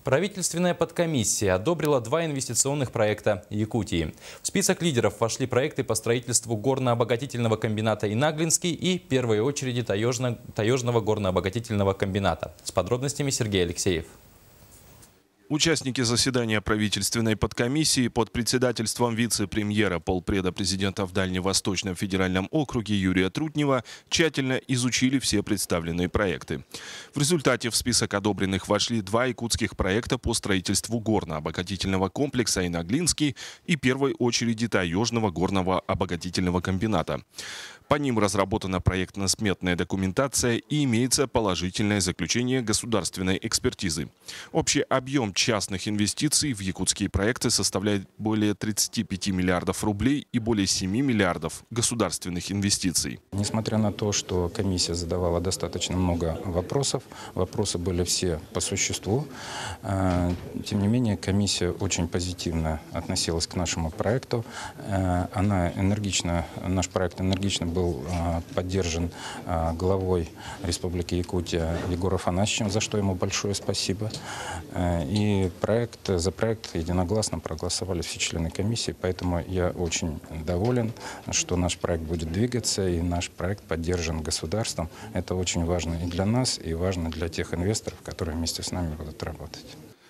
Правительственная подкомиссия одобрила 2 инвестиционных проекта Якутии. В список лидеров вошли проекты по строительству горно-обогатительного комбината «Инаглинский» и, в первой очереди, Таежного горно-обогатительного комбината. С подробностями Сергей Алексеев. Участники заседания правительственной подкомиссии под председательством вице-премьера полпреда президента в Дальневосточном федеральном округе Юрия Трутнева тщательно изучили все представленные проекты. В результате в список одобренных вошли 2 якутских проекта по строительству горно-обогатительного комплекса «Инаглинский» и в первой очереди Таежного горного обогатительного комбината. По ним разработана проектно-сметная документация и имеется положительное заключение государственной экспертизы. Общий объем частных инвестиций в якутские проекты составляет более 35 миллиардов рублей и более 7 миллиардов государственных инвестиций. Несмотря на то, что комиссия задавала достаточно много вопросов, вопросы были все по существу, тем не менее комиссия очень позитивно относилась к нашему проекту. Наш проект энергично был поддержан главой Республики Якутия Егором Афанасьевичем, за что ему большое спасибо. И за проект единогласно проголосовали все члены комиссии, поэтому я очень доволен, что наш проект будет двигаться и наш проект поддержан государством. Это очень важно и для нас, и важно для тех инвесторов, которые вместе с нами будут работать.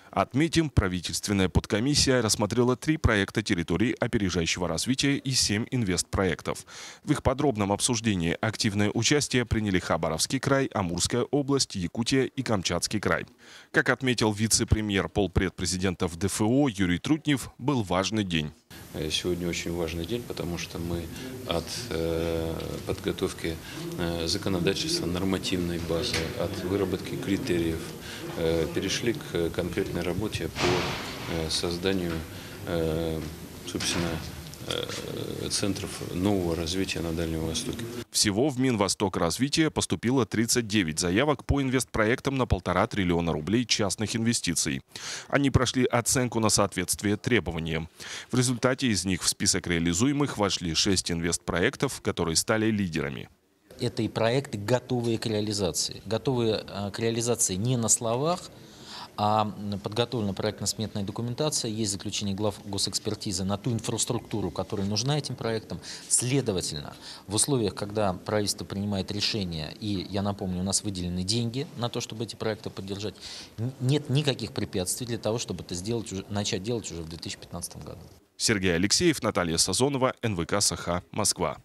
Отметим, правительственная подкомиссия рассмотрела 3 проекта территории опережающего развития и 7 инвестпроектов. В их подробном обсуждении активное участие приняли Хабаровский край, Амурская область, Якутия и Камчатский край. Как отметил вице-премьер полпред президента в ДФО Юрий Трутнев, был важный день. Сегодня очень важный день, потому что мы от подготовки законодательства, нормативной базы, от выработки критериев перешли к конкретной работе по созданию, собственно, центров нового развития на Дальнем Востоке. Всего в Минвосток-развитие поступило 39 заявок по инвестпроектам на 1,5 триллиона рублей частных инвестиций. Они прошли оценку на соответствие требованиям. В результате из них в список реализуемых вошли 6 инвестпроектов, которые стали лидерами. Это и проекты, готовые к реализации. Готовые к реализации не на словах, а подготовлена проектно-сметная документация, есть заключение глав госэкспертизы на ту инфраструктуру, которая нужна этим проектам. Следовательно, в условиях, когда правительство принимает решение, и, я напомню, у нас выделены деньги на то, чтобы эти проекты поддержать, нет никаких препятствий для того, чтобы это начать делать уже в 2015 году. Сергей Алексеев, Наталья Сазонова, НВК «Саха», Москва.